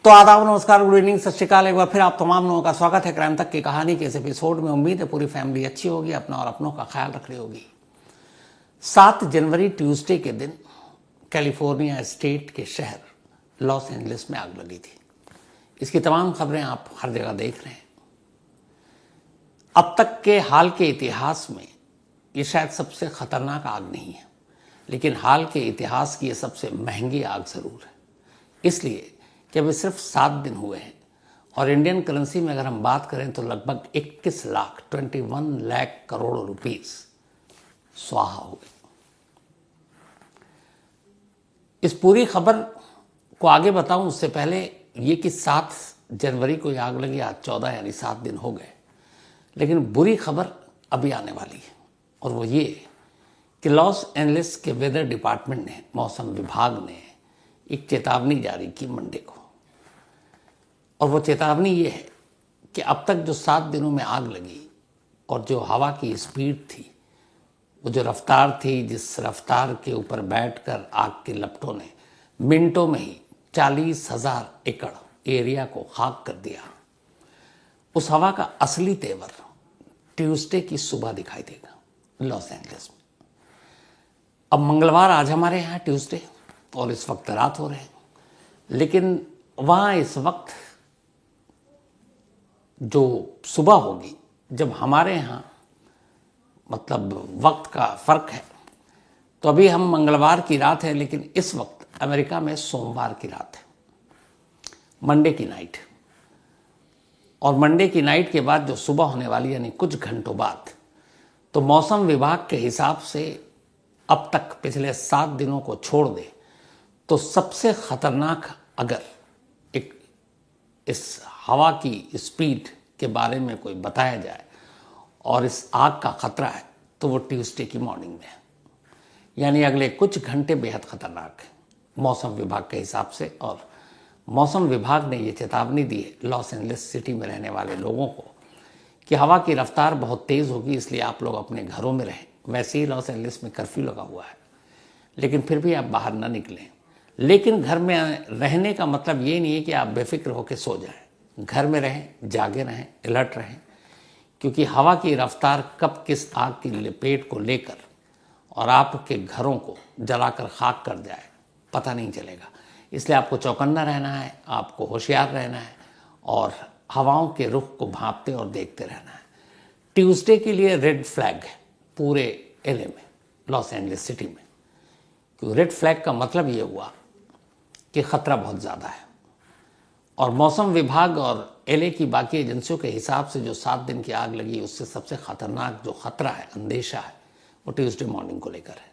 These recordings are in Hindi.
तो आदाब, नमस्कार, गुड इवनिंग, सत श्रीकाल। एक बार फिर आप तमाम लोगों का स्वागत है क्राइम तक की कहानी के इस एपिसोड में। उम्मीद है पूरी फैमिली अच्छी होगी, अपना और अपनों का ख्याल रख रही होगी। 7 जनवरी ट्यूसडे के दिन कैलिफोर्निया स्टेट के शहर लॉस एंजलिस में आग लगी थी। इसकी तमाम खबरें आप हर जगह देख रहे हैं। अब तक के हाल के इतिहास में ये शायद सबसे खतरनाक आग नहीं है, लेकिन हाल के इतिहास की ये सबसे महंगी आग जरूर है। इसलिए कि अभी सिर्फ 7 दिन हुए हैं और इंडियन करेंसी में अगर हम बात करें तो लगभग 21 लाख करोड़ रुपीस स्वाहा हो गए। इस पूरी खबर को आगे बताऊं उससे पहले ये कि 7 जनवरी को ये आग लगी, आज 14 यानी 7 दिन हो गए। लेकिन बुरी खबर अभी आने वाली है और वो ये कि लॉस एंजलिस के वेदर डिपार्टमेंट ने, मौसम विभाग ने एक चेतावनी जारी की मंडे को। और वो चेतावनी ये है कि अब तक जो 7 दिनों में आग लगी और जो हवा की स्पीड थी, वो जो रफ्तार थी, जिस रफ्तार के ऊपर बैठकर आग के लपटों ने मिनटों में ही 40,000 एकड़ एरिया को खाक कर दिया, उस हवा का असली तेवर ट्यूसडे की सुबह दिखाई देगा लॉस एंजलिस में। अब मंगलवार आज हमारे यहाँ ट्यूसडे और इस वक्त रात हो रहे हैं, लेकिन वहाँ इस वक्त जो सुबह होगी, जब हमारे यहाँ मतलब वक्त का फर्क है, तो अभी हम मंगलवार की रात है, लेकिन इस वक्त अमेरिका में सोमवार की रात है, मंडे की नाइट। और मंडे की नाइट के बाद जो सुबह होने वाली यानी कुछ घंटों बाद, तो मौसम विभाग के हिसाब से अब तक पिछले 7 दिनों को छोड़ दे तो सबसे खतरनाक अगर एक इस हवा की स्पीड के बारे में कोई बताया जाए और इस आग का खतरा है तो वो ट्यूसडे की मॉर्निंग में है, यानी अगले कुछ घंटे बेहद खतरनाक है मौसम विभाग के हिसाब से। और मौसम विभाग ने ये चेतावनी दी है लॉस एंजलिस सिटी में रहने वाले लोगों को कि हवा की रफ्तार बहुत तेज़ होगी, इसलिए आप लोग अपने घरों में रहें। वैसे ही लॉस एंजलिस में कर्फ्यू लगा हुआ है, लेकिन फिर भी आप बाहर ना निकलें। लेकिन घर में रहने का मतलब ये नहीं है कि आप बेफिक्र होकर सो जाएं। घर में रहें, जागे रहें, अलर्ट रहें, क्योंकि हवा की रफ्तार कब किस आग की लपेट को लेकर और आपके घरों को जलाकर खाक कर जाए पता नहीं चलेगा। इसलिए आपको चौकन्ना रहना है, आपको होशियार रहना है और हवाओं के रुख को भांपते और देखते रहना है। ट्यूसडे के लिए रेड फ्लैग है पूरे एलए में, लॉस एंजलिस सिटी में। क्योंकि रेड फ्लैग का मतलब ये हुआ कि खतरा बहुत ज़्यादा है। और मौसम विभाग और एलए की बाकी एजेंसियों के हिसाब से जो 7 दिन की आग लगी, उससे सबसे खतरनाक जो खतरा है, अंदेशा है, वो ट्यूसडे मॉर्निंग को लेकर है।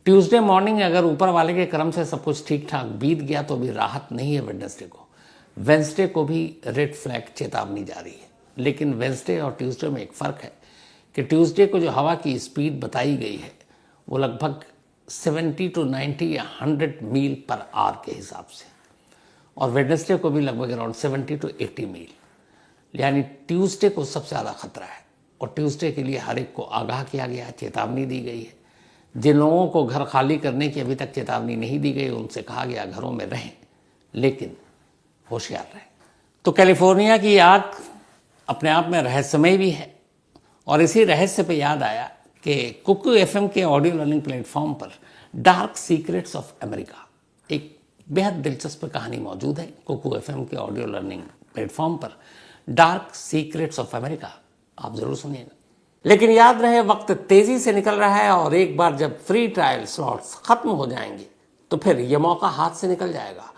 ट्यूसडे मॉर्निंग अगर ऊपर वाले के क्रम से सब कुछ ठीक ठाक बीत गया तो भी राहत नहीं है वेडनेसडे को। वेंसडे को भी रेड फ्लैग चेतावनी जारी है, लेकिन वेंसडे और ट्यूसडे में एक फ़र्क है कि ट्यूसडे को जो हवा की स्पीड बताई गई है वो लगभग 70 to 90 या 100 मील पर आवर के हिसाब से, और वेडनेसडे को भी लगभग अराउंड 70 to 80 मील, यानी ट्यूसडे को सबसे ज़्यादा खतरा है। और ट्यूसडे के लिए हर एक को आगाह किया गया है, चेतावनी दी गई है। जिन लोगों को घर खाली करने की अभी तक चेतावनी नहीं दी गई, उनसे कहा गया घरों में रहें, लेकिन होशियार रहें। तो कैलिफोर्निया की आग अपने आप में रहस्यमय भी है, और इसी रहस्य पे याद आया कि कुकू एफएम के ऑडियो लर्निंग प्लेटफॉर्म पर डार्क सीक्रेट्स ऑफ अमेरिका एक बेहद दिलचस्प कहानी मौजूद है। कुकू एफएम के ऑडियो लर्निंग प्लेटफॉर्म पर डार्क सीक्रेट्स ऑफ अमेरिका आप जरूर सुनिएगा। लेकिन याद रहे, वक्त तेजी से निकल रहा है और एक बार जब फ्री ट्रायल स्लॉट्स खत्म हो जाएंगे तो फिर यह मौका हाथ से निकल जाएगा।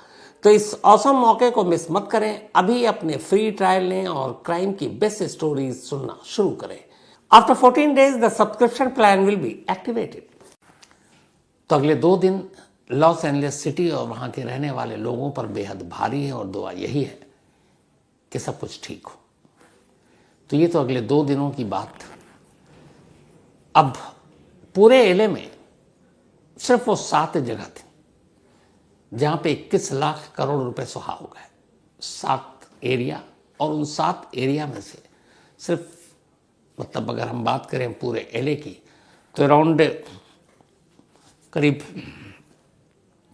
तो इस औसम मौके को मिस मत करें। अभी अपने फ्री ट्रायल लें और क्राइम की बेस्ट स्टोरीज सुनना शुरू करें। After 14 days the subscription plan will be activated. तो अगले 2 दिन लॉस एंजलिस सिटी और वहां के रहने वाले लोगों पर बेहद भारी है और दुआ यही है कि सब कुछ ठीक हो। तो ये तो अगले 2 दिनों की बात। अब पूरे एलए में सिर्फ वो 7 जगह थी जहां पे 21 लाख करोड़ रुपए सुहा हो गए। 7 एरिया, और उन 7 एरिया में से सिर्फ मतलब अगर हम बात करें पूरे एलए की तो अराउंड करीब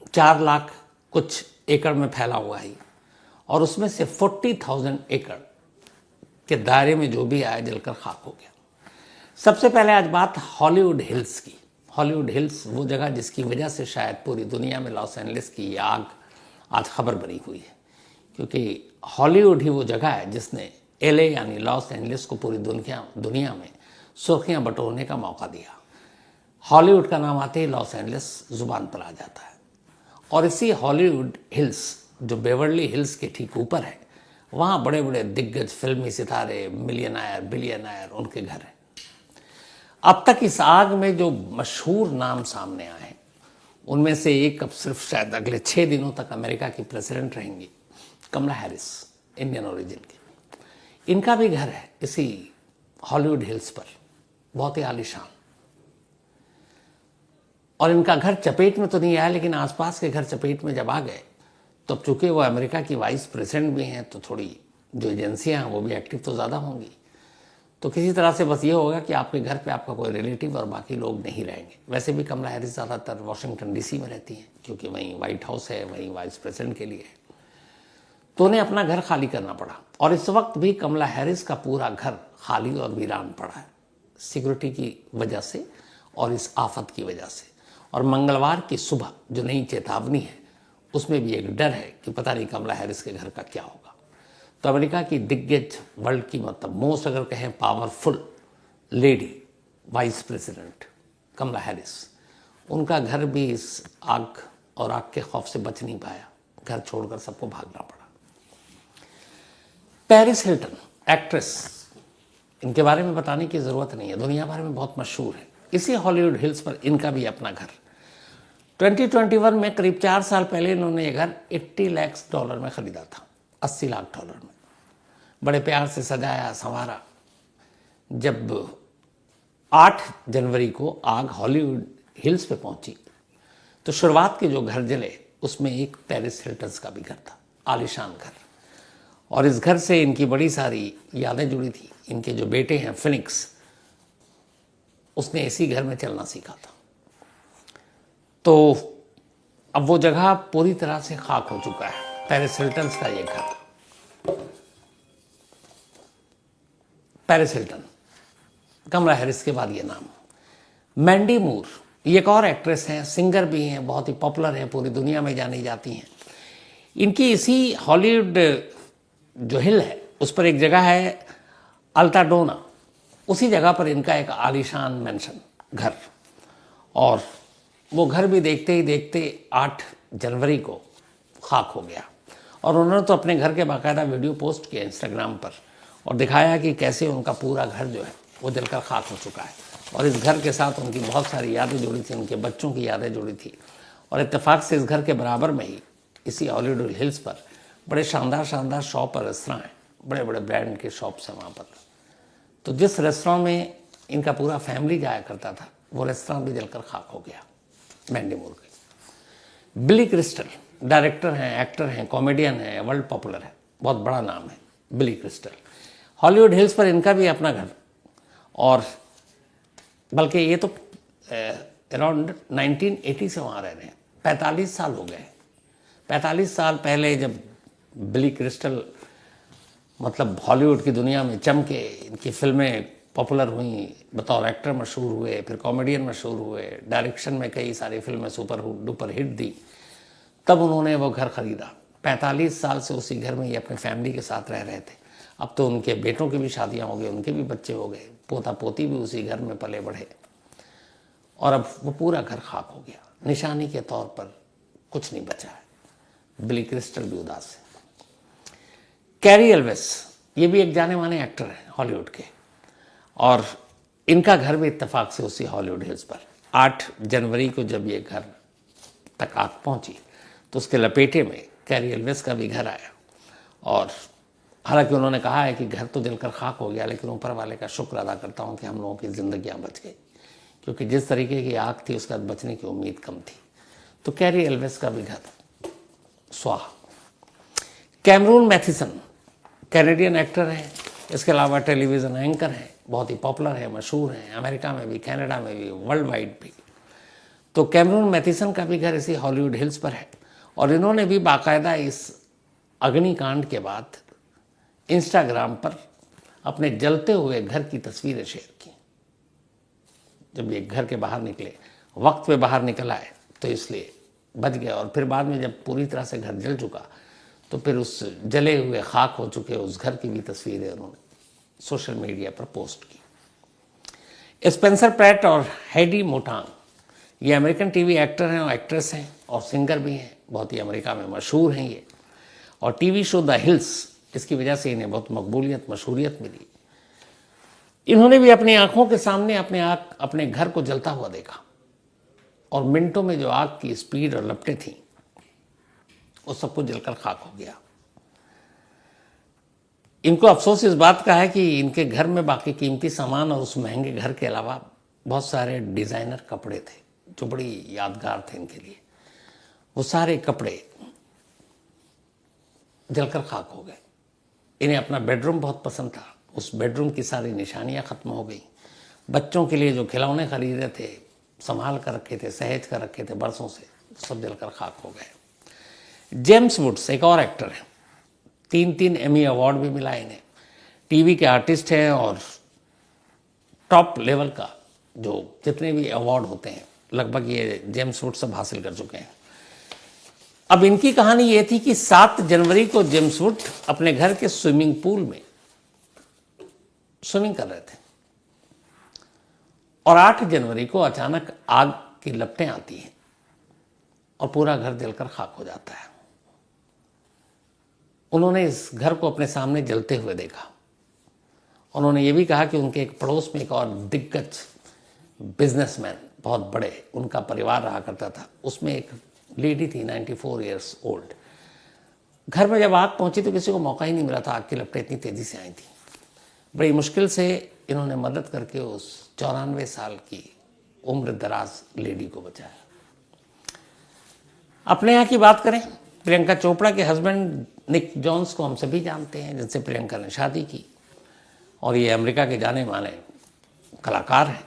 4 लाख कुछ एकड़ में फैला हुआ है। और उसमें से 40,000 एकड़ के दायरे में जो भी आया जलकर खाक हो गया। सबसे पहले आज बात हॉलीवुड हिल्स की। हॉलीवुड हिल्स वो जगह जिसकी वजह से शायद पूरी दुनिया में लॉस एंजलिस की आग आज खबर बनी हुई है, क्योंकि हॉलीवुड ही वो जगह है जिसने एलए यानी लॉस एंजलिस को पूरी दुनिया में सुर्खियां बटोरने का मौका दिया। हॉलीवुड का नाम आते ही लॉस एंजलिस जुबान पर आ जाता है। और इसी हॉलीवुड हिल्स जो बेवर्ली हिल्स के ठीक ऊपर है, वहाँ बड़े बड़े दिग्गज फिल्मी सितारे, मिलियनायर, बिलियनायर, उनके घर हैं। अब तक इस आग में जो मशहूर नाम सामने आए हैं उनमें से एक अब सिर्फ शायद अगले 6 दिनों तक अमेरिका की प्रेसिडेंट रहेंगी, कमला हैरिस, इंडियन ओरिजिन की। इनका भी घर है इसी हॉलीवुड हिल्स पर, बहुत ही आलीशान। और इनका घर चपेट में तो नहीं आया, लेकिन आसपास के घर चपेट में जब आ गए तो अब चूंकि वो अमेरिका की वाइस प्रेसिडेंट भी हैं तो थोड़ी जो एजेंसियां हैं वो भी एक्टिव तो ज़्यादा होंगी। तो किसी तरह से बस ये होगा कि आपके घर पे आपका कोई रिलेटिव और बाकी लोग नहीं रहेंगे। वैसे भी कमला हैरिस ज़्यादातर वाशिंगटन डीसी में रहती हैं, क्योंकि वहीं व्हाइट हाउस है, वहीं वाइस प्रेसिडेंट के लिए है। तो उन्हें अपना घर खाली करना पड़ा। और इस वक्त भी कमला हैरिस का पूरा घर खाली और वीरान पड़ा है, सिक्योरिटी की वजह से और इस आफत की वजह से। और मंगलवार की सुबह जो नई चेतावनी है उसमें भी एक डर है कि पता नहीं कमला हैरिस के घर का क्या होगा। तो अमेरिका की दिग्गज, वर्ल्ड की मतलब मोस्ट अगर कहें powerful lady vice president Kamala Harris, उनका घर भी इस आग और आग के खौफ से बच नहीं पाया। घर छोड़कर सबको भागना पड़ा। पेरिस हिल्टन एक्ट्रेस, इनके बारे में बताने की ज़रूरत नहीं है, दुनिया भर में बहुत मशहूर है। इसी हॉलीवुड हिल्स पर इनका भी अपना घर 2021 में करीब 4 साल पहले इन्होंने ये घर $80 लाख में ख़रीदा था, $80 लाख में। बड़े प्यार से सजाया संवारा। जब 8 जनवरी को आग हॉलीवुड हिल्स पे पहुंची तो शुरुआत के जो घर जले उसमें एक पेरिस हिल्टन्स का भी घर था, आलीशान घर। और इस घर से इनकी बड़ी सारी यादें जुड़ी थी। इनके जो बेटे हैं फिनिक्स, उसने इसी घर में चलना सीखा था। तो अब वो जगह पूरी तरह से खाक हो चुका है, पेरिस हिल्टन्स का ये घर। पेरिस हिल्टन, कमला हैरिस के बाद ये नाम। मैंडी मूर, ये एक और एक्ट्रेस हैं, सिंगर भी हैं, बहुत ही पॉपुलर हैं, पूरी दुनिया में जानी जाती हैं। इनकी इसी हॉलीवुड जो हिल है उस पर एक जगह है अल्टाडोना, उसी जगह पर इनका एक आलीशान मैंशन घर। और वो घर भी देखते ही देखते 8 जनवरी को खाक हो गया। और उन्होंने तो अपने घर के बाकायदा वीडियो पोस्ट किया इंस्टाग्राम पर और दिखाया कि कैसे उनका पूरा घर जो है वो जलकर खाक हो चुका है। और इस घर के साथ उनकी बहुत सारी यादें जुड़ी थी, उनके बच्चों की यादें जुड़ी थी। और इत्तेफाक से इस घर के बराबर में ही इसी हॉलीवुड हिल्स पर बड़े शानदार शानदार शॉप और रेस्तरां हैं, बड़े बड़े ब्रांड के शॉप्स हैं वहाँ पर। तो जिस रेस्तरां में इनका पूरा फैमिली जाया करता था वो रेस्तरां भी जलकर खाक हो गया, मैंडी मूर के। बिली क्रिस्टल डायरेक्टर हैं, एक्टर हैं, कॉमेडियन हैं, वर्ल्ड पॉपुलर है, बहुत बड़ा नाम है बिली क्रिस्टल। हॉलीवुड हिल्स पर इनका भी अपना घर। और बल्कि ये तो अराउंड 1980 से वहाँ रह रहे हैं, 45 साल हो गए। 45 साल पहले जब बिली क्रिस्टल मतलब हॉलीवुड की दुनिया में चमके, इनकी फिल्में पॉपुलर हुई, बतौर एक्टर मशहूर हुए, फिर कॉमेडियन मशहूर हुए, डायरेक्शन में कई सारी फिल्में सुपर डुपर हिट दी, तब उन्होंने वो घर ख़रीदा। 45 साल से उसी घर में ये अपनी फैमिली के साथ रह रहे थे। अब तो उनके बेटों की भी शादियाँ हो गई, उनके भी बच्चे हो गए, पोता पोती भी उसी घर में पले बढ़े। और अब वो पूरा घर खाक हो गया, निशानी के तौर पर कुछ नहीं बचा है। बिली क्रिस्टल भी उदास है। कैरी एल्वेस, ये भी एक जाने माने एक्टर हैं हॉलीवुड के, और इनका घर भी इत्तेफाक से उसी हॉलीवुड हिल्स पर 8 जनवरी को जब ये घर तक आग पहुंची तो उसके लपेटे में कैरी एल्वेस का भी घर आया। और हालांकि उन्होंने कहा है कि घर तो जलकर खाक हो गया, लेकिन ऊपर वाले का शुक्र अदा करता हूं कि हम लोगों की ज़िंदगियां बच गई, क्योंकि जिस तरीके की आग थी उसके बाद बचने की उम्मीद कम थी। तो कैरी एल्वेस का भी घर स्वाहा। कैमरून मैथिसन कैनेडियन एक्टर हैं, इसके अलावा टेलीविज़न एंकर हैं, बहुत ही पॉपुलर है, मशहूर हैं, अमेरिका में भी, कनाडा में भी, वर्ल्ड वाइड भी। तो कैमरून मैथिसन का भी घर इसी हॉलीवुड हिल्स पर है। और इन्होंने भी बाकायदा इस अग्निकांड के बाद इंस्टाग्राम पर अपने जलते हुए घर की तस्वीरें शेयर की। जब ये घर के बाहर निकले, वक्त पे बाहर निकल आए तो इसलिए बच गया, और फिर बाद में जब पूरी तरह से घर जल चुका तो फिर उस जले हुए खाक हो चुके उस घर की भी तस्वीरें उन्होंने सोशल मीडिया पर पोस्ट की। स्पेंसर प्रैट और हेडी मोटांग ये अमेरिकन टीवी एक्टर हैं और एक्ट्रेस हैं और सिंगर भी हैं, बहुत ही अमेरिका में मशहूर हैं ये। और टीवी शो द हिल्स, इसकी वजह से इन्हें बहुत मकबूलियत मशहूरियत मिली। इन्होंने भी अपनी आंखों के सामने अपने घर को जलता हुआ देखा, और मिनटों में जो आग की स्पीड और लपटें थीं वो सब कुछ जलकर खाक हो गया। इनको अफसोस इस बात का है कि इनके घर में बाकी कीमती सामान और उस महंगे घर के अलावा बहुत सारे डिजाइनर कपड़े थे जो बड़ी यादगार थे इनके लिए। वो सारे कपड़े जलकर खाक हो गए। इन्हें अपना बेडरूम बहुत पसंद था, उस बेडरूम की सारी निशानियां खत्म हो गई। बच्चों के लिए जो खिलौने खरीदे थे, संभाल कर रखे थे, सहेज कर रखे थे बरसों से, सब जलकर खाक हो गए। जेम्स वुड्स एक और एक्टर हैं, 3 एमी अवार्ड भी मिला इन्हें। टीवी के आर्टिस्ट हैं और टॉप लेवल का जो जितने भी अवार्ड होते हैं लगभग ये जेम्स वुड्स सब हासिल कर चुके हैं। अब इनकी कहानी ये थी कि 7 जनवरी को जेम्स वुड अपने घर के स्विमिंग पूल में स्विमिंग कर रहे थे और 8 जनवरी को अचानक आग की लपटें आती हैं और पूरा घर जलकर खाक हो जाता है। उन्होंने इस घर को अपने सामने जलते हुए देखा। उन्होंने ये भी कहा कि उनके एक पड़ोस में एक और दिग्गज बिजनेसमैन, बहुत बड़े उनका परिवार रहा करता था, उसमें एक लेडी थी 94 ईयर्स ओल्ड। घर में जब आग पहुंची तो किसी को मौका ही नहीं मिला था, आग की लपटें इतनी तेजी से आई थी। बड़ी मुश्किल से इन्होंने मदद करके उस 94 साल की उम्र दराज लेडी को बचाया। अपने यहाँ की बात करें, प्रियंका चोपड़ा के हस्बैंड निक जोन्स को हम सभी जानते हैं, जिनसे प्रियंका ने शादी की, और ये अमेरिका के जाने माने कलाकार हैं।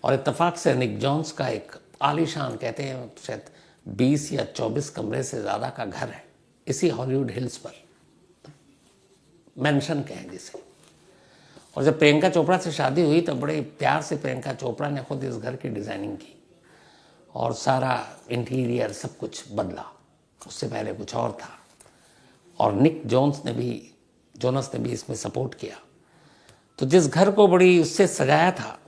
और इत्तेफाक से निक जोन्स का एक आलीशान, कहते हैं शायद 20 या 24 कमरे से ज़्यादा का घर है इसी हॉलीवुड हिल्स पर, मैंशन कहें जिसे। और जब प्रियंका चोपड़ा से शादी हुई तो बड़े प्यार से प्रियंका चोपड़ा ने खुद इस घर की डिज़ाइनिंग की और सारा इंटीरियर सब कुछ बदला। उससे पहले कुछ और था, और निक जोन्स ने भी इसमें सपोर्ट किया। तो जिस घर को बड़ी उससे सजाया था,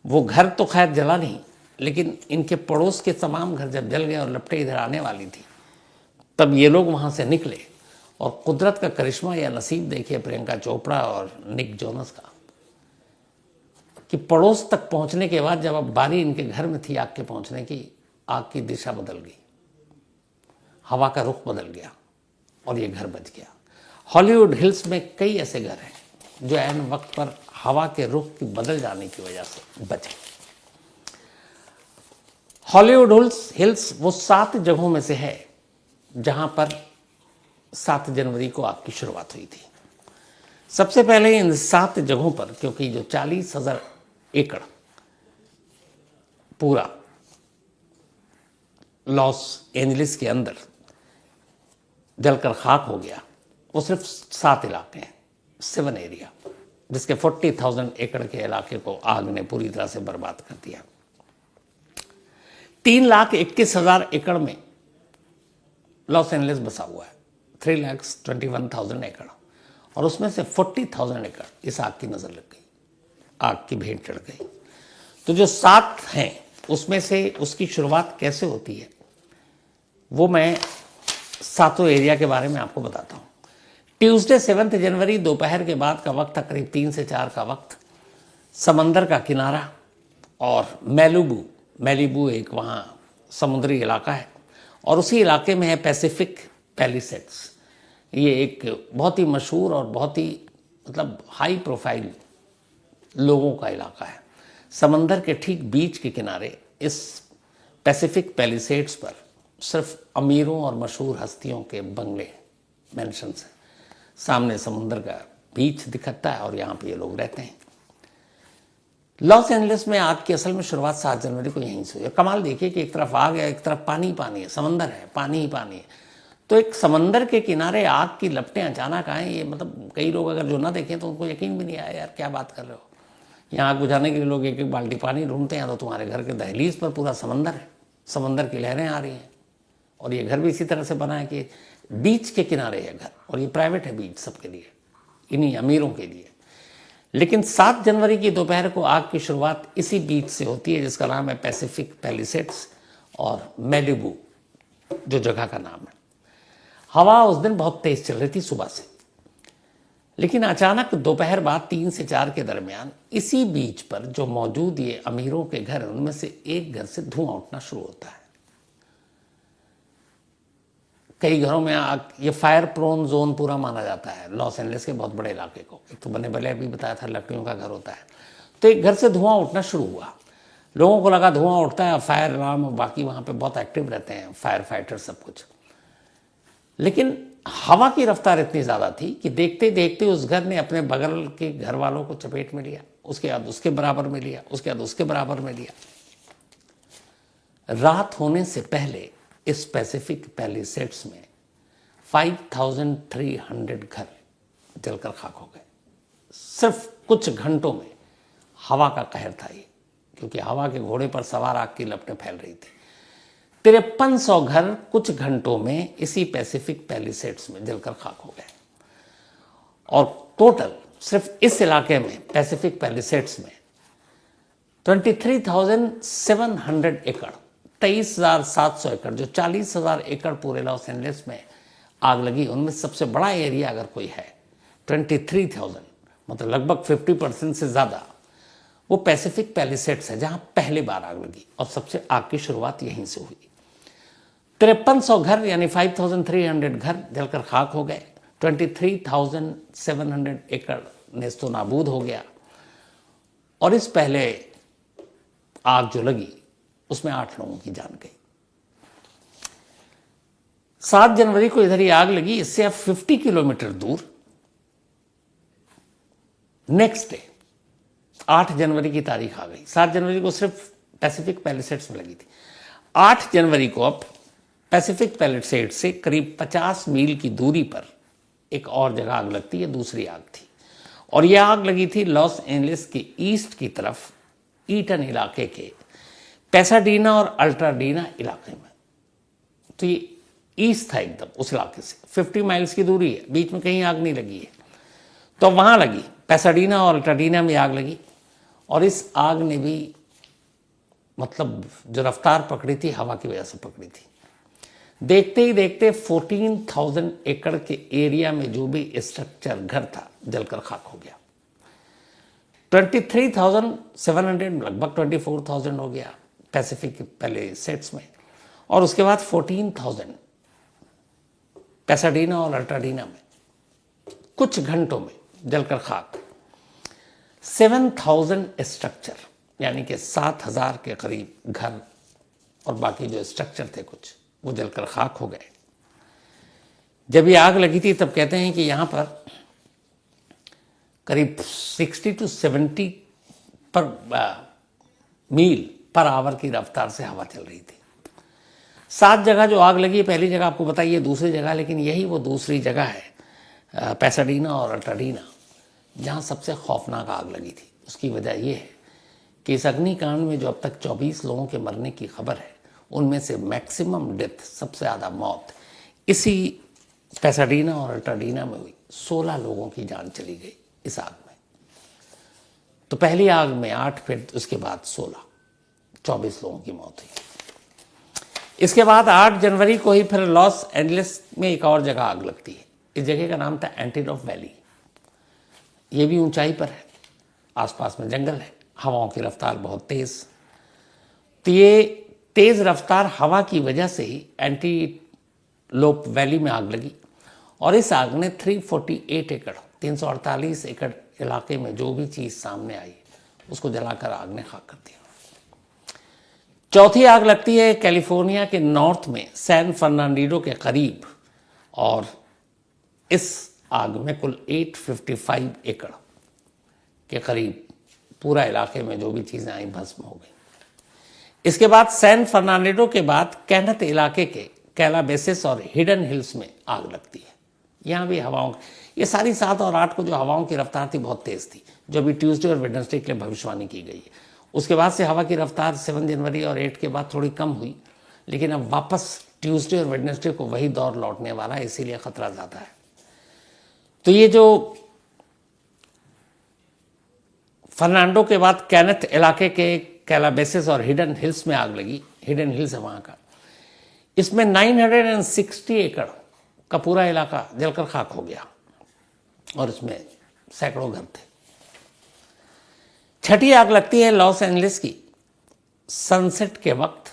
वो घर तो खैर जला नहीं, लेकिन इनके पड़ोस के तमाम घर जब जल गए और लपटें इधर आने वाली थी, तब ये लोग वहाँ से निकले। और कुदरत का करिश्मा या नसीब देखिए प्रियंका चोपड़ा और निक जोनस का, कि पड़ोस तक पहुँचने के बाद जब अब बारी इनके घर में थी आग के पहुँचने की, आग की दिशा बदल गई, हवा का रुख बदल गया और ये घर बच गया। हॉलीवुड हिल्स में कई ऐसे घर हैं जो ऐन वक्त पर हवा के रुख की बदल जाने की वजह से बचे। हॉलीवुड हिल्स वो 7 जगहों में से है जहां पर 7 जनवरी को आग की शुरुआत हुई थी। सबसे पहले इन 7 जगहों पर, क्योंकि जो 40,000 एकड़ पूरा लॉस एंजलिस के अंदर जलकर खाक हो गया, वो सिर्फ 7 इलाके हैं, 7 एरिया, जिसके 40,000 एकड़ के इलाके को आग ने पूरी तरह से बर्बाद कर दिया। 3,21,000 एकड़ में लॉस एंजलिस बसा हुआ है, 3,21,000 एकड़, और उसमें से 40,000 एकड़ इस आग की नजर लग गई, आग की भेंट चढ़ गई। तो जो 7 हैं उसमें से उसकी शुरुआत कैसे होती है वो मैं 7 एरिया के बारे में आपको बताता हूँ। ट्यूसडे 7 जनवरी दोपहर के बाद का वक्त था, करीब 3 से 4 का वक्त। समंदर का किनारा और मैलिबू एक वहाँ समुद्री इलाका है, और उसी इलाके में है पैसिफिक पैलिसेड्स। ये एक बहुत ही मशहूर और बहुत ही हाई प्रोफाइल लोगों का इलाका है। समंदर के ठीक बीच के किनारे इस पैसिफिक पैलिसेड्स पर सिर्फ अमीरों और मशहूर हस्तियों के बंगले, मैंशंस हैं। सामने समुद्र का बीच दिखता है और यहाँ पे ये लोग रहते हैं। लॉस एंजलिस में आग की असल में शुरुआत 7 जनवरी को यहीं से हुई। कमाल देखिए कि एक तरफ आग है, एक तरफ पानी पानी है, समंदर है, पानी ही पानी है। तो एक समंदर के किनारे आग की लपटें अचानक आए, ये मतलब कई लोग अगर जो ना देखें तो उनको यकीन भी नहीं आया, यार क्या बात कर रहे हो, यहाँ आग बुझाने के लिए लोग एक एक बाल्टी पानी ढूंढते हैं, तो तुम्हारे घर के दहलीज पर पूरा समंदर है, समंदर की लहरें आ रही हैं। और ये घर भी इसी तरह से बना है कि बीच के किनारे है घर, और ये प्राइवेट है बीच सबके लिए, इन्हीं अमीरों के लिए। लेकिन 7 जनवरी की दोपहर को आग की शुरुआत इसी बीच से होती है जिसका नाम है पैसिफिक पैलिसेड्स और मैलिबू, जो जगह का नाम है। हवा उस दिन बहुत तेज चल रही थी सुबह से, लेकिन अचानक दोपहर बाद 3 से 4 के दरमियान इसी बीच पर जो मौजूद ये अमीरों के घर, उनमें से एक घर से धुआं उठना शुरू होता है। कई घरों में आग, ये फायर प्रोन जोन पूरा माना जाता है लॉस एंजलिस के बहुत बड़े इलाके को। एक तो बने भले अभी बताया था लकड़ियों का घर होता है। तो एक घर से धुआं उठना शुरू हुआ, लोगों को लगा धुआं उठता है, फायर अलार्म बाकी वहाँ पे बहुत एक्टिव रहते हैं, फायर फाइटर सब कुछ। लेकिन हवा की रफ्तार इतनी ज़्यादा थी कि देखते देखते उस घर ने अपने बगल के घर वालों को चपेट में लिया, उसके बाद उसके बराबर में लिया, उसके बाद उसके बराबर में लिया। रात होने से पहले इस पैसिफिक पैलिसेड्स में 5300 घर जलकर खाक हो गए। सिर्फ कुछ घंटों में। हवा का कहर था ये, क्योंकि हवा के घोड़े पर सवार आग की लपटें फैल रही थी। 5300 घर कुछ घंटों में इसी पैसिफिक पैलिसेड्स में जलकर खाक हो गए। और टोटल सिर्फ इस इलाके में पैसिफिक पैलिसेड्स में 23,700 एकड़, 23,700 एकड़, जो 40,000 एकड़ पूरे लॉस एंजलिस में आग लगी। उनमें सबसे बड़ा एरिया अगर कोई है 23,000, मतलब लगभग 50% से ज़्यादा, वो पैसिफिक पैलिसेड्स है जहां पहली बार आग लगी और सबसे आग की शुरुआत यहीं से हुई। 5300 घर यानी 5300 घर जलकर खाक हो गए। 23,700 एकड़ नेस्तो नाबूद हो गया। और इस पहले आग जो लगी उसमें 8 लोगों की जान गई। 7 जनवरी को इधर ही आग लगी, इससे अब 50 किलोमीटर दूर नेक्स्ट डे 8 जनवरी की तारीख आ गई। 7 जनवरी को सिर्फ पैसिफिक पैलिसेड्स में लगी थी। 8 जनवरी को अब पैसिफिक पैलिसेड्स से करीब 50 मील की दूरी पर एक और जगह आग लगती है, दूसरी आग थी। और यह आग लगी थी लॉस एंजलिस के ईस्ट की तरफ ईटन इलाके के पैसाडीना और अल्ट्राडीना इलाके में। तो ये ईस्ट था एकदम उस इलाके से, 50 माइल्स की दूरी है, बीच में कहीं आग नहीं लगी है। तो वहां लगी, पैसाडीना और अल्ट्राडीना में आग लगी। और इस आग ने भी मतलब जो रफ्तार पकड़ी थी हवा की वजह से पकड़ी थी। देखते ही देखते 14,000 एकड़ के एरिया में जो भी स्ट्रक्चर घर था जलकर खाक हो गया। 23,700 लगभग 24,000 हो गया पैसिफिक पैलिसेड्स में। और उसके बाद 14,000 पैसाडीना और अल्ट्राडीना में कुछ घंटों में जलकर खाक। 7,000 स्ट्रक्चर यानी कि 7,000 के करीब घर और बाकी जो स्ट्रक्चर थे कुछ, वो जलकर खाक हो गए। जब ये आग लगी थी तब कहते हैं कि यहाँ पर करीब 60 to 70 मील पर आवर की रफ्तार से हवा चल रही थी। 7 जगह जो आग लगी, पहली जगह आपको बताइए, दूसरी जगह, लेकिन यही वो दूसरी जगह है पैसाडीना और अल्ट्राडीना जहाँ सबसे खौफनाक आग लगी थी। उसकी वजह यह है कि इस अग्निकांड में जो अब तक 24 लोगों के मरने की खबर है, उनमें से मैक्सिमम डेथ, सबसे ज़्यादा मौत इसी पैसाडीना और अल्ट्राडीना में हुई। 16 लोगों की जान चली गई इस आग में। तो पहली आग में 8, फिर उसके बाद 16, 24 लोगों की मौत हुई। इसके बाद 8 जनवरी को ही फिर लॉस एंजलिस में एक और जगह आग लगती है। इस जगह का नाम था एंटीलोप वैली। ये भी ऊंचाई पर है, आसपास में जंगल है, हवाओं की रफ्तार बहुत तेज। तो ये तेज रफ्तार हवा की वजह से ही एंटीलोप वैली में आग लगी। और इस आग ने 348 एकड़ 348 एकड़ इलाके में जो भी चीज सामने आई उसको जलाकर आग ने खाक कर दिया। चौथी आग लगती है कैलिफोर्निया के नॉर्थ में सैन फर्नांडिनो के करीब। और इस आग में कुल 855 एकड़ के करीब पूरा इलाके में जो भी चीजें आई भस्म हो गई। इसके बाद सैन फर्नांडिनो के बाद कैनथ इलाके के कैलाबेसिस और हिडन हिल्स में आग लगती है। यहाँ भी हवाओं, ये सारी 7 और 8 को जो हवाओं की रफ्तार थी बहुत तेज़ थी, जो अभी ट्यूसडे और वेडनेसडे के लिए भविष्यवाणी की गई है। उसके बाद से हवा की रफ्तार 7 जनवरी और 8 के बाद थोड़ी कम हुई, लेकिन अब वापस ट्यूसडे और वेडनेसडे को वही दौर लौटने वाला है, इसीलिए खतरा ज़्यादा है। तो ये जो फर्नांडो के बाद कैनेथ इलाके के कैलाबेसिस और हिडन हिल्स में आग लगी, हिडन हिल्स है वहाँ का, इसमें 960 एकड़ का पूरा इलाका जलकर खाक हो गया और इसमें सैकड़ों घर थे। छठी आग लगती है लॉस एंजलिस की सनसेट के वक्त,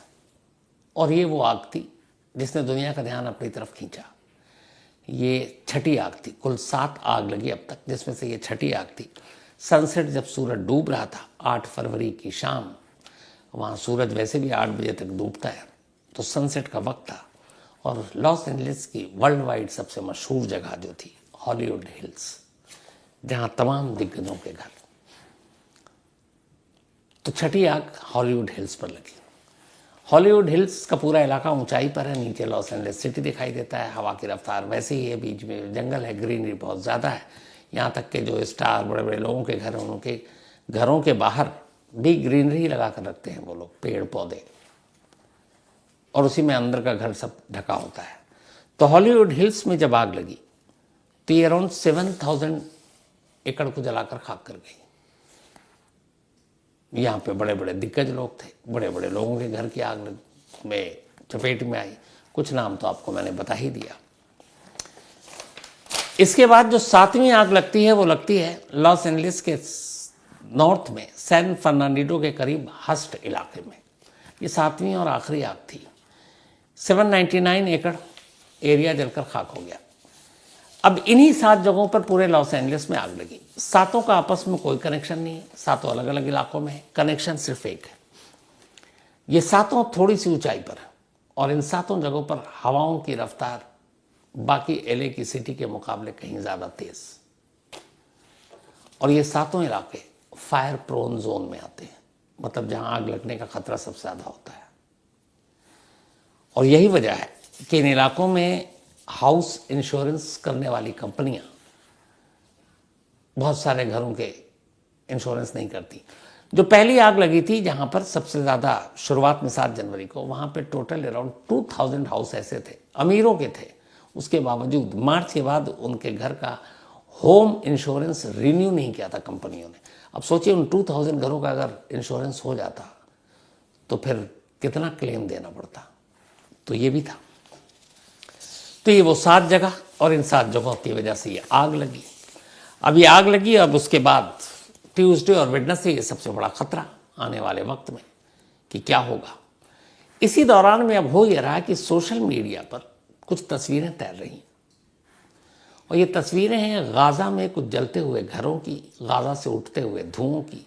और ये वो आग थी जिसने दुनिया का ध्यान अपनी तरफ खींचा। ये छठी आग थी, कुल 7 आग लगी अब तक, जिसमें से ये छठी आग थी। सनसेट जब सूरज डूब रहा था 8 फरवरी की शाम, वहाँ सूरज वैसे भी 8 बजे तक डूबता है, तो सनसेट का वक्त था। और लॉस एंजलिस की वर्ल्ड वाइड सबसे मशहूर जगह जो थी हॉलीवुड हिल्स, जहाँ तमाम दिग्गजों के घर, तो छठी आग हॉलीवुड हिल्स पर लगी। हॉलीवुड हिल्स का पूरा इलाका ऊंचाई पर है, नीचे लॉस एंजलिस सिटी दिखाई देता है। हवा की रफ्तार वैसे ही है, बीच में जंगल है, ग्रीनरी बहुत ज़्यादा है। यहाँ तक के जो स्टार बड़े बड़े लोगों के घर हैं, उनके घरों के बाहर भी ग्रीनरी लगा कर रखते हैं वो लोग, पेड़ पौधे, और उसी में अंदर का घर सब ढका होता है। तो हॉलीवुड हिल्स में जब आग लगी तो ये अराउंड 7000 एकड़ को जलाकर खाक कर गई। यहाँ पे बड़े बड़े दिग्गज लोग थे, बड़े बड़े लोगों के घर की आग में चपेट में आई। कुछ नाम तो आपको मैंने बता ही दिया। इसके बाद जो 7वीं आग लगती है वो लगती है लॉस एंजलिस के नॉर्थ में सैन फर्नांडिनो के करीब हस्ट इलाके में। ये 7वीं और आखिरी आग थी। 799 एकड़ एरिया जलकर खाक हो गया। अब इन्हीं 7 जगहों पर पूरे लॉस एंजलिस में आग लगी। 7 का आपस में कोई कनेक्शन नहीं है, 7 अलग अलग इलाकों में है, कनेक्शन सिर्फ एक है। ये 7 थोड़ी सी ऊंचाई पर है और इन 7 जगहों पर हवाओं की रफ्तार बाकी एलए की सिटी के मुकाबले कहीं ज़्यादा तेज, और ये 7 इलाके फायर प्रोन जोन में आते हैं, मतलब जहां आग लगने का खतरा सबसे ज़्यादा होता है। और यही वजह है कि इन इलाकों में हाउस इंश्योरेंस करने वाली कंपनियां बहुत सारे घरों के इंश्योरेंस नहीं करती। जो पहली आग लगी थी जहां पर सबसे ज़्यादा शुरुआत में 7 जनवरी को, वहां पे टोटल अराउंड 2000 हाउस ऐसे थे, अमीरों के थे। उसके बावजूद मार्च के बाद उनके घर का होम इंश्योरेंस रिन्यू नहीं किया था कंपनियों ने। अब सोचिए उन 2000 घरों का अगर इंश्योरेंस हो जाता तो फिर कितना क्लेम देना पड़ता। तो ये भी था। तो ये वो 7 जगह, और इन 7 जगहों की वजह से ये आग लगी। अब ये आग लगी, अब उसके बाद ट्यूसडे और वेडनेसडे ये सबसे बड़ा खतरा आने वाले वक्त में कि क्या होगा। इसी दौरान में अब हो ये रहा कि सोशल मीडिया पर कुछ तस्वीरें तैर रही, और ये तस्वीरें हैं गाज़ा में कुछ जलते हुए घरों की, गाज़ा से उठते हुए धुओं की,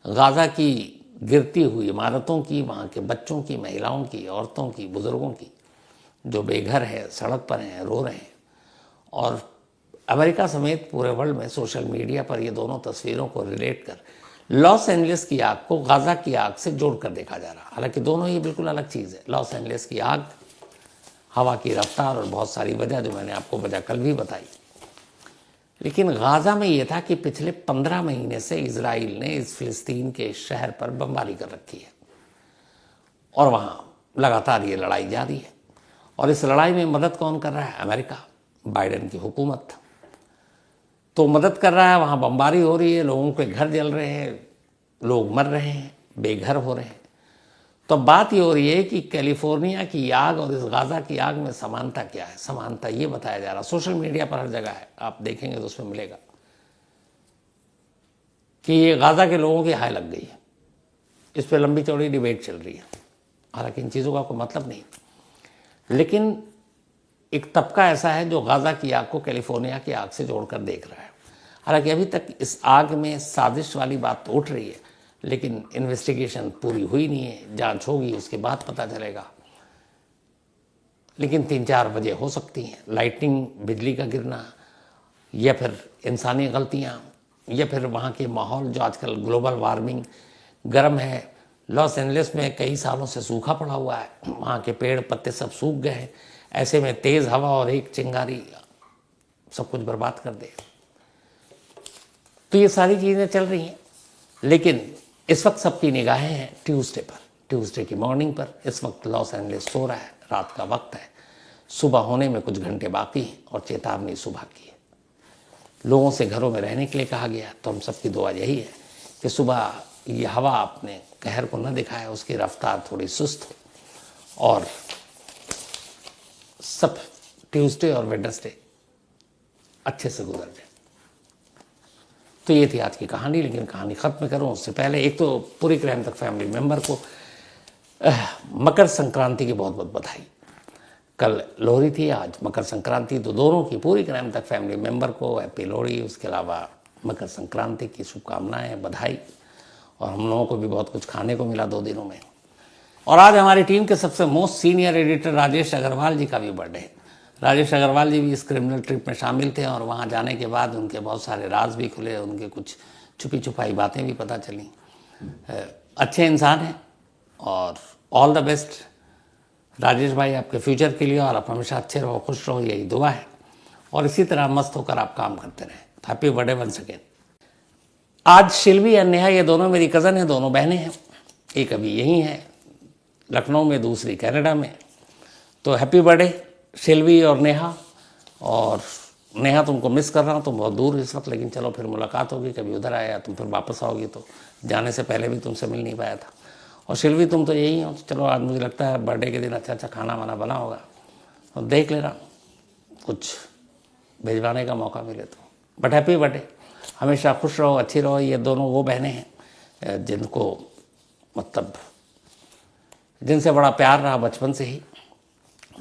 गाज़ा की गिरती हुई इमारतों की, वहाँ के बच्चों की, महिलाओं की, औरतों की, बुज़ुर्गों की, जो बेघर है, सड़क पर हैं, रो रहे हैं। और अमेरिका समेत पूरे वर्ल्ड में सोशल मीडिया पर ये दोनों तस्वीरों को रिलेट कर लॉस एंजलिस की आग को गाज़ा की आग से जोड़कर देखा जा रहा। हालांकि दोनों ही बिल्कुल अलग चीज़ है। लॉस एंजलिस की आग, हवा की रफ्तार और बहुत सारी वजह जो मैंने आपको वजह कल भी बताई। लेकिन गाज़ा में ये था कि पिछले 15 महीने से इजराइल ने इस फिलिस्तीन के शहर पर बमबारी कर रखी है, और वहाँ लगातार ये लड़ाई जारी है। और इस लड़ाई में मदद कौन कर रहा है? अमेरिका, बाइडेन की हुकूमत तो मदद कर रहा है। वहाँ बमबारी हो रही है, लोगों के घर जल रहे हैं, लोग मर रहे हैं, बेघर हो रहे हैं। तो बात ये हो रही है कि कैलिफोर्निया की आग और इस गाज़ा की आग में समानता क्या है। समानता ये बताया जा रहा, सोशल मीडिया पर हर जगह है, आप देखेंगे तो उसमें मिलेगा कि ये गाज़ा के लोगों की हाय लग गई है। इस पर लंबी चौड़ी डिबेट चल रही है, हालांकि इन चीज़ों का कोई मतलब नहीं। लेकिन एक तबका ऐसा है जो गाज़ा की आग को कैलिफोर्निया की आग से जोड़कर देख रहा है। हालांकि अभी तक इस आग में साजिश वाली बात तो उठ रही है, लेकिन इन्वेस्टिगेशन पूरी हुई नहीं है, जांच होगी उसके बाद पता चलेगा। लेकिन 3-4 वजह हो सकती हैं, लाइटनिंग, बिजली का गिरना, या फिर इंसानी गलतियाँ, या फिर वहाँ के माहौल जो आजकल ग्लोबल वार्मिंग, गर्म है। लॉस एंजलिस में कई सालों से सूखा पड़ा हुआ है, वहाँ के पेड़ पत्ते सब सूख गए हैं, ऐसे में तेज हवा और एक चिंगारी सब कुछ बर्बाद कर दे। तो ये सारी चीज़ें चल रही हैं, लेकिन इस वक्त सबकी निगाहें हैं ट्यूसडे पर, ट्यूसडे की मॉर्निंग पर। इस वक्त लॉस एंजलिस सो रहा है, रात का वक्त है, सुबह होने में कुछ घंटे बाकी हैं और चेतावनी सुबह की है। लोगों से घरों में रहने के लिए कहा गया, तो हम सबकी दुआ यही है कि सुबह ये हवा अपने कहर को न दिखाए, उसकी रफ्तार थोड़ी सुस्त हो और सब ट्यूसडे और वेडनेसडे अच्छे से गुजर जाए। तो ये थी आज की कहानी, लेकिन कहानी ख़त्म करूं उससे पहले एक तो पूरी क्राइम तक फैमिली मेंबर को मकर संक्रांति की बहुत बहुत बधाई। कल लोहड़ी थी, आज मकर संक्रांति, तो दोनों की पूरी क्राइम तक फैमिली मेंबर को हैप्पी लोहड़ी, उसके अलावा मकर संक्रांति की शुभकामनाएं, बधाई। और हम लोगों को भी बहुत कुछ खाने को मिला 2 दिनों में। और आज हमारी टीम के सबसे most senior editor Rajesh Agarwal ji का भी बर्थडे है। राजेश अग्रवाल जी भी इस क्रिमिनल ट्रिप में शामिल थे और वहाँ जाने के बाद उनके बहुत सारे राज भी खुले, उनके कुछ छुपी छुपाई बातें भी पता चली। अच्छे इंसान हैं और ऑल द बेस्ट राजेश भाई आपके फ्यूचर के लिए, और आप हमेशा अच्छे रहो, खुश रहो, यही दुआ है। और इसी तरह मस्त होकर आप काम करते रहें। Happy birthday once again. आज शिल्वी और नेहा, ये दोनों मेरी कज़न हैं, दोनों बहनें हैं। एक अभी यहीं है लखनऊ में, दूसरी कनाडा में। तो हैप्पी बर्थडे शिल्वी और नेहा। और नेहा तुमको मिस कर रहा हूँ, तुम बहुत दूर इस वक्त, लेकिन चलो फिर मुलाकात होगी, कभी उधर आया तुम फिर वापस आओगी, तो जाने से पहले भी तुमसे मिल नहीं पाया था। और शिल्वी तुम तो यही हो, चलो आज मुझे लगता है बर्थडे के दिन अच्छा अच्छा खाना वाना बना होगा, और देख लेना कुछ भिजवाने का मौका मिले तो। बट हैप्पी बर्थडे, हमेशा खुश रहो, अच्छी रहो। ये दोनों वो बहनें हैं जिनको मतलब जिनसे बड़ा प्यार रहा बचपन से ही।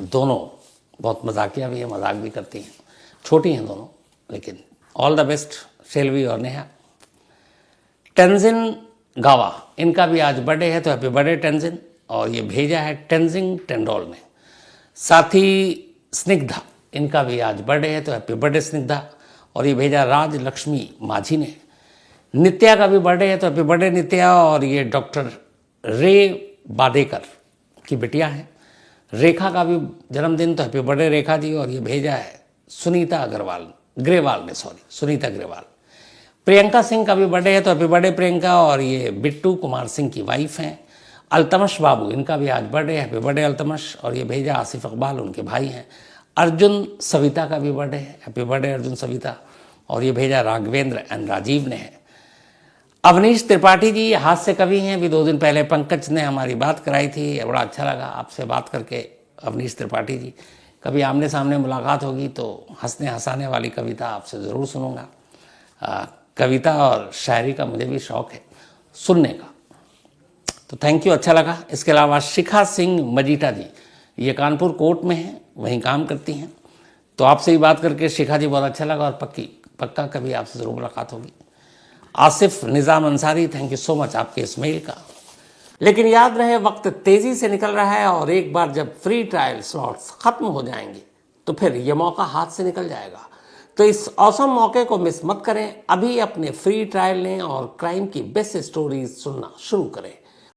दोनों बहुत मजाकिया भी है, मजाक भी करती हैं, छोटी हैं दोनों, लेकिन ऑल द बेस्ट शिल्वी और नेहा। टेंजिन गावा, इनका भी आज बर्थडे है, तो हैप्पी बर्थडे टेंजिन। और ये भेजा है टेंजिंग टेंडोल ने। साथ ही स्निग्धा, इनका भी आज बर्थडे है, तो हैप्पी बर्थडे स्निग्धा। और ये भेजा राज लक्ष्मी माझी ने। नित्या का भी बर्थडे है, तो हैप्पी बर्थडे नित्या। और ये डॉक्टर रे बादेकर की बिटिया है। रेखा का भी जन्मदिन, तो हैप्पी बर्थडे रेखा जी। और ये भेजा है सुनीता ग्रेवाल ने, सुनीता ग्रेवाल। प्रियंका सिंह का भी बर्थडे है, तो हैप्पी बर्थडे प्रियंका। और ये बिट्टू कुमार सिंह की वाइफ हैं। अल्तमश बाबू, इनका भी आज बर्थडे है, हैप्पी बर्थडे अल्तमश। और ये भेजा आसिफ इकबाल, उनके भाई हैं। अर्जुन सविता का भी बर्थडे है, हैप्पी बर्थडे अर्जुन सविता। और ये भेजा राघवेंद्र एंड राजीव ने है। अवनीश त्रिपाठी जी हास्य कवि हैं, अभी 2 दिन पहले पंकज ने हमारी बात कराई थी, बड़ा अच्छा लगा आपसे बात करके अवनीश त्रिपाठी जी। कभी आमने सामने मुलाकात होगी तो हंसने हंसाने वाली कविता आपसे ज़रूर सुनूंगा। कविता और शायरी का मुझे भी शौक़ है सुनने का, तो थैंक यू, अच्छा लगा। इसके अलावा शिखा सिंह मजीठा जी, ये कानपुर कोर्ट में हैं, वहीं काम करती हैं। तो आपसे ही बात करके शिखा जी बहुत अच्छा लगा, और पक्का कभी आपसे ज़रूर मुलाकात होगी। Asif Nizam Ansari, thank you so much आपके इस मेल का। लेकिन याद रहे वक्त तेज़ी से निकल रहा है, और एक बार जब फ्री ट्रायल स्लॉट्स ख़त्म हो जाएंगे तो फिर ये मौका हाथ से निकल जाएगा। तो इस औसम मौके को मिस मत करें, अभी अपने फ्री ट्रायल लें और क्राइम की बेस्ट स्टोरीज सुनना शुरू करें।